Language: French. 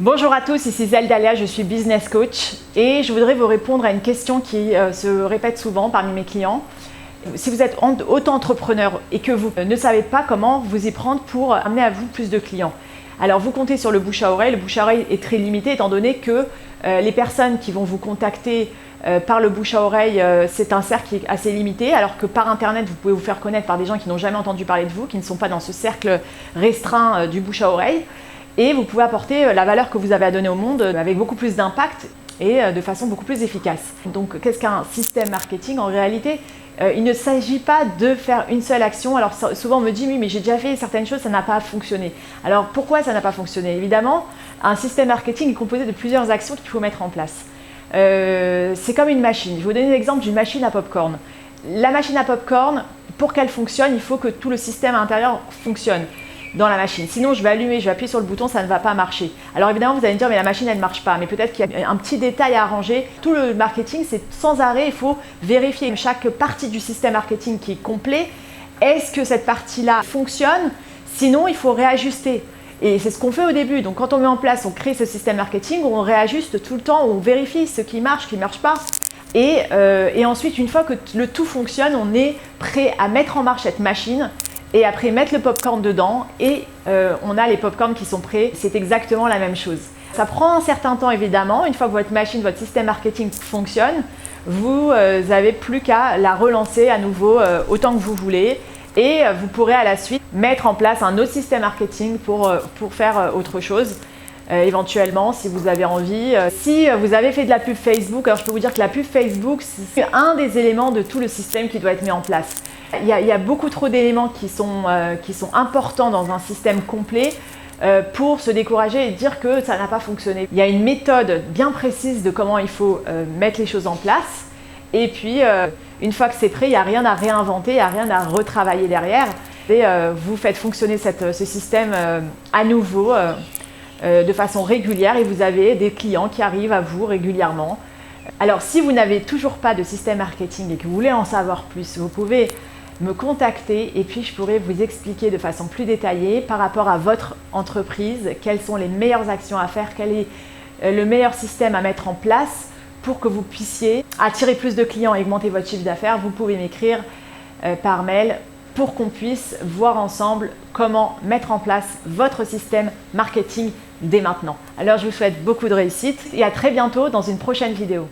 Bonjour à tous, ici Zeldalia, je suis business coach et je voudrais vous répondre à une question qui se répète souvent parmi mes clients. Si vous êtes auto-entrepreneur et que vous ne savez pas comment vous y prendre pour amener à vous plus de clients, alors vous comptez sur le bouche à oreille. Le bouche à oreille est très limité étant donné que les personnes qui vont vous contacter par le bouche à oreille, c'est un cercle qui est assez limité, alors que par internet vous pouvez vous faire connaître par des gens qui n'ont jamais entendu parler de vous, qui ne sont pas dans ce cercle restreint du bouche à oreille. Et vous pouvez apporter la valeur que vous avez à donner au monde avec beaucoup plus d'impact et de façon beaucoup plus efficace. Donc qu'est-ce qu'un système marketing? En réalité, il ne s'agit pas de faire une seule action. Alors souvent on me dit oui, mais j'ai déjà fait certaines choses, ça n'a pas fonctionné. Alors pourquoi ça n'a pas fonctionné? Évidemment, un système marketing est composé de plusieurs actions qu'il faut mettre en place. C'est comme une machine. Je vais vous donner l'exemple d'une machine à popcorn. La machine à popcorn, pour qu'elle fonctionne, il faut que tout le système à l'intérieur fonctionne dans la machine. Sinon, je vais allumer, je vais appuyer sur le bouton, ça ne va pas marcher. Alors évidemment, vous allez me dire, mais la machine, elle ne marche pas. Mais peut-être qu'il y a un petit détail à arranger. Tout le marketing, c'est sans arrêt, il faut vérifier chaque partie du système marketing qui est complet. Est-ce que cette partie-là fonctionne? Sinon, il faut réajuster. Et c'est ce qu'on fait au début. Donc quand on met en place, on crée ce système marketing, on réajuste tout le temps, on vérifie ce qui marche pas. Et ensuite, une fois que le tout fonctionne, on est prêt à mettre en marche cette machine. Et après mettre le popcorn dedans et on a les popcorns qui sont prêts. C'est exactement la même chose. Ça prend un certain temps évidemment. Une fois que votre machine, votre système marketing fonctionne, vous n'avez plus qu'à la relancer à nouveau autant que vous voulez. Et vous pourrez à la suite mettre en place un autre système marketing pour faire autre chose. Éventuellement, si vous avez envie. Si vous avez fait de la pub Facebook, alors je peux vous dire que la pub Facebook, c'est un des éléments de tout le système qui doit être mis en place. Il y a beaucoup trop d'éléments qui sont importants dans un système complet pour se décourager et dire que ça n'a pas fonctionné. Il y a une méthode bien précise de comment il faut mettre les choses en place. Et puis, une fois que c'est prêt, il n'y a rien à réinventer, il n'y a rien à retravailler derrière. Et vous faites fonctionner ce système à nouveau de façon régulière et vous avez des clients qui arrivent à vous régulièrement. Alors, si vous n'avez toujours pas de système marketing et que vous voulez en savoir plus, vous pouvez me contacter et puis je pourrai vous expliquer de façon plus détaillée par rapport à votre entreprise quelles sont les meilleures actions à faire, quel est le meilleur système à mettre en place pour que vous puissiez attirer plus de clients et augmenter votre chiffre d'affaires. Vous pouvez m'écrire par mail pour qu'on puisse voir ensemble comment mettre en place votre système marketing dès maintenant. Alors je vous souhaite beaucoup de réussite et à très bientôt dans une prochaine vidéo.